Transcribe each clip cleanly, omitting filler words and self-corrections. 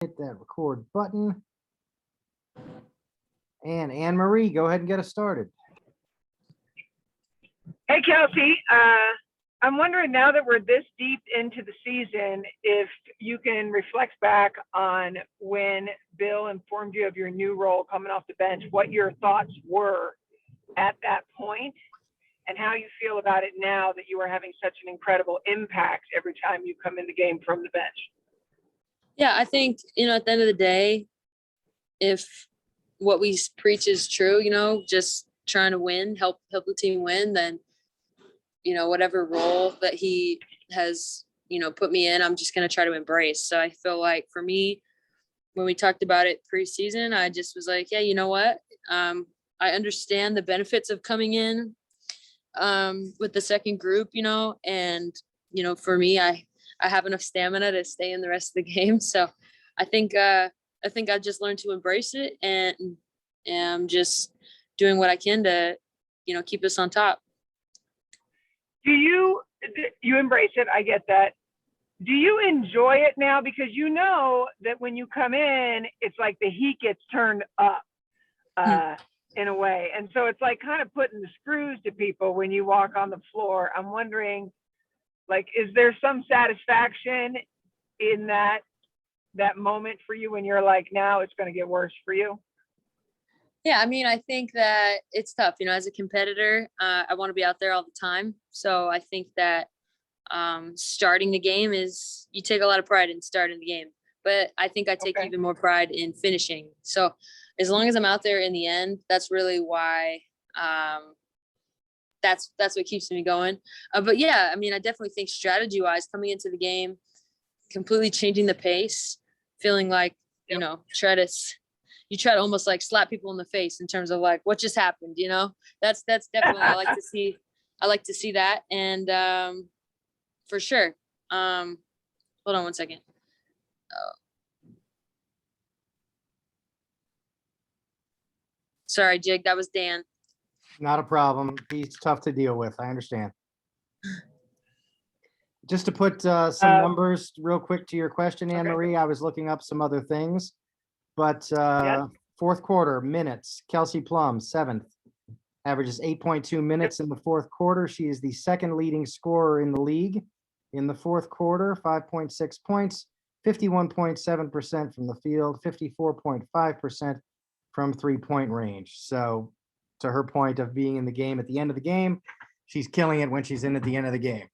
hit that record button. And Anne Marie, go ahead and get us started. Hey, Kelsey. I'm wondering, now that we're this deep into the season, if you can reflect back on when Bill informed you of your new role coming off the bench, what your thoughts were at that point, and how you feel about it now that you are having such an incredible impact every time you come in the game from the bench. Yeah, I think, at the end of the day, if what we preach is true, just trying to win, help the team win, then, whatever role that he has, put me in, I'm just going to try to embrace. So I feel like for me, when we talked about it preseason, I just was like, yeah, you know what? I understand the benefits of coming in with the second group, and, for me, I have enough stamina to stay in the rest of the game. So I think I've just learned to embrace it and am just doing what I can to, keep us on top. Do you embrace it? I get that. Do you enjoy it now? Because you know that when you come in, it's like the heat gets turned up in a way. And so it's like kind of putting the screws to people when you walk on the floor. I'm wondering, like, is there some satisfaction in that moment for you when you're like, now it's going to get worse for you? Yeah, I think that it's tough. As a competitor, I want to be out there all the time. So I think that starting the game you take a lot of pride in starting the game. But I think I take even more pride in finishing. So as long as I'm out there in the end, that's really why that's what keeps me going. But yeah, I definitely think strategy-wise, coming into the game, completely changing the pace, feeling like, you try to almost like slap people in the face in terms of like what just happened, that's definitely, I like to see that. And for sure. Hold on one second. Sorry, Jig, that was Dan. Not a problem. He's tough to deal with. I understand. Just to put some numbers real quick to your question, Anne Marie, I was looking up some other things, but fourth quarter minutes, Kelsey Plum, 7th, averages 8.2 minutes in the fourth quarter. She is the second leading scorer in the league in the fourth quarter, 5.6 points, 51.7% from the field, 54.5% from 3-point range. So to her point of being in the game at the end of the game, she's killing it when she's in at the end of the game.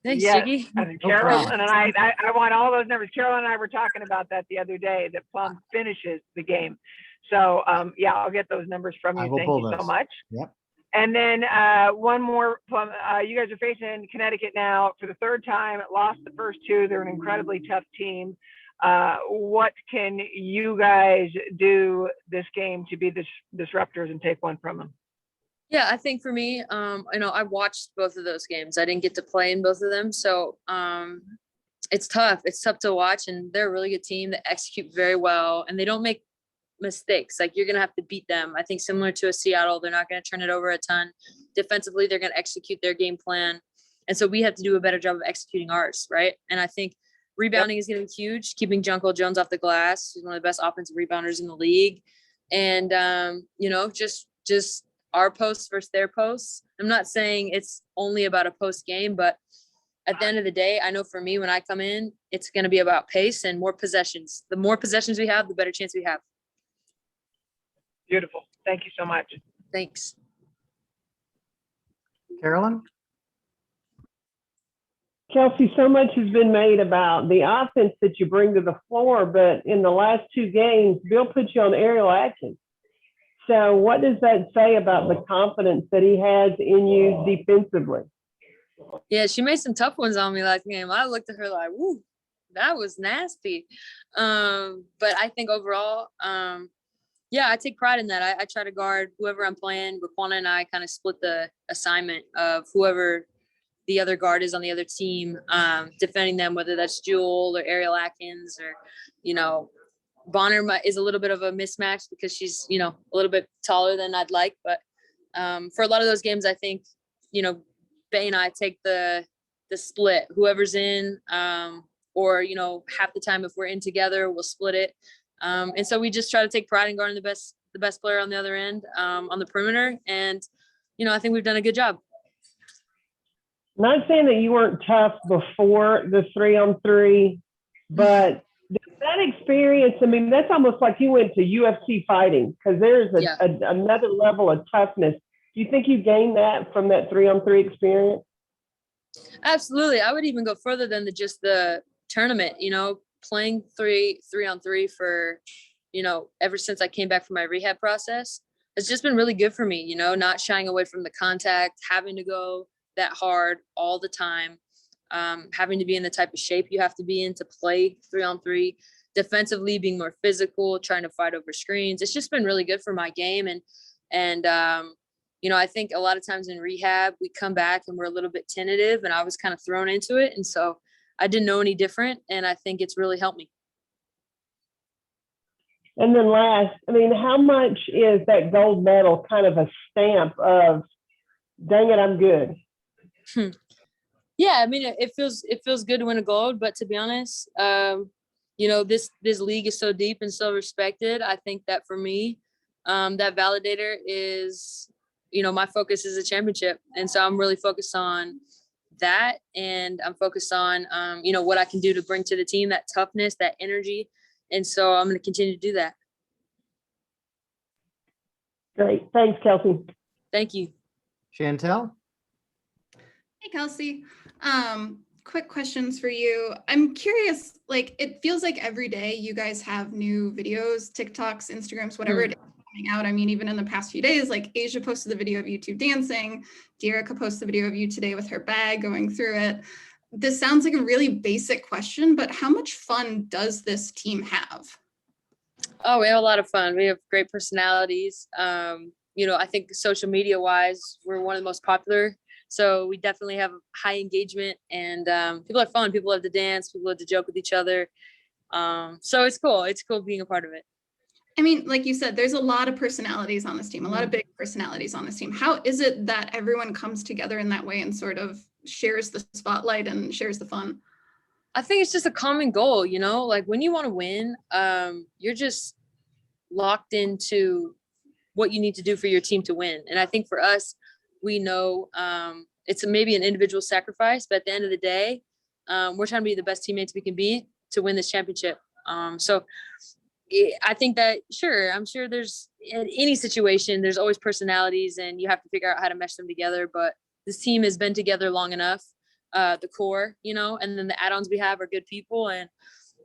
Thanks, yes. Jiggy. And Carolyn and I want all those numbers. Carolyn and I were talking about that the other day, that Plum finishes the game. So I'll get those numbers from you. Thank you so much. Yep. And then one more, Plum, you guys are facing Connecticut now for the third time. Lost the first two. They're an incredibly tough team. What can you guys do this game to be disruptors and take one from them? Yeah, I think for me, I watched both of those games. I didn't get to play in both of them. So it's tough. It's tough to watch, and they're a really good team that execute very well, and they don't make mistakes. Like, you're going to have to beat them. I think similar to a Seattle, they're not going to turn it over a ton. Defensively, they're going to execute their game plan. And so we have to do a better job of executing ours, right? And I think rebounding is going to be huge, keeping Junko Jones off the glass. He's one of the best offensive rebounders in the league. And, just our posts versus their posts. I'm not saying it's only about a post game, but at the end of the day, I know for me, when I come in, it's going to be about pace and more possessions. The more possessions we have, the better chance we have. Beautiful. Thank you so much. Thanks. Carolyn? Kelsey, so much has been made about the offense that you bring to the floor, but in the last two games, Bill put you on aerial action. So what does that say about the confidence that he has in you defensively? Yeah, she made some tough ones on me last game. I looked at her like, woo, that was nasty. But I think overall, I take pride in that. I try to guard whoever I'm playing. Raquana and I kind of split the assignment of whoever the other guard is on the other team, defending them, whether that's Jewel or Ariel Atkins or, Bonner is a little bit of a mismatch because she's, a little bit taller than I'd like. But for a lot of those games, I think, Bay and I take the split. Whoever's in, or, you know, half the time if we're in together, we'll split it. And so we just try to take pride in guarding the best player on the other end, on the perimeter. And, you know, I think we've done a good job. Not saying that you weren't tough before the 3-on-3, but that experience, I mean, that's almost like you went to UFC fighting, because there's another level of toughness. Do you think you gained that from that 3-on-3 experience? Absolutely. I would even go further than just the tournament, you know, playing 3-on-3 for, you know, ever since I came back from my rehab process. It's just been really good for me, you know, not shying away from the contact, having to go that hard all the time, having to be in the type of shape you have to be in to play 3-on-3, defensively being more physical, trying to fight over screens. It's just been really good for my game. And you know, I think a lot of times in rehab, we come back and we're a little bit tentative, and I was kind of thrown into it. And so I didn't know any different. And I think it's really helped me. And then last, I mean, how much is that gold medal kind of a stamp of, dang it, I'm good? Yeah, I mean, it feels good to win a gold, but to be honest, you know, this league is so deep and so respected. I think that for me, that validator is, you know, my focus is a championship, and so I'm really focused on that, and I'm focused on, you know, what I can do to bring to the team, that toughness, that energy, and so I'm going to continue to do that. Great, thanks, Kelsey. Thank you. Chantel? Hey, Kelsey. Quick questions for you. I'm curious, like, it feels like every day you guys have new videos, TikToks, Instagrams, whatever it is coming out. I mean, even in the past few days, like Asia posted the video of you two dancing. Dearica posted the video of you today with her bag going through it. This sounds like a really basic question, but how much fun does this team have? Oh, we have a lot of fun. We have great personalities. You know, I think social media wise, we're one of the most popular. So we definitely have high engagement, and people are fun. People love to dance. People love to joke with each other. So it's cool. It's cool being a part of it. I mean, like you said, there's a lot of personalities on this team, a lot of big personalities on this team. How is it that everyone comes together in that way and sort of shares the spotlight and shares the fun? I think it's just a common goal, you know, like when you want to win, you're just locked into what you need to do for your team to win. And I think for us, we know it's maybe an individual sacrifice, but at the end of the day, we're trying to be the best teammates we can be to win this championship. So I think that, sure, I'm sure there's, in any situation, there's always personalities and you have to figure out how to mesh them together. But this team has been together long enough, the core, you know, and then the add-ons we have are good people. And,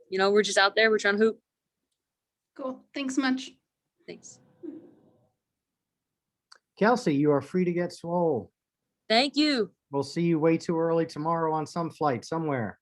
you know, we're just out there, we're trying to hoop. Cool. Thanks so much. Thanks. Kelsey, you are free to get swole. Thank you. We'll see you way too early tomorrow on some flight somewhere.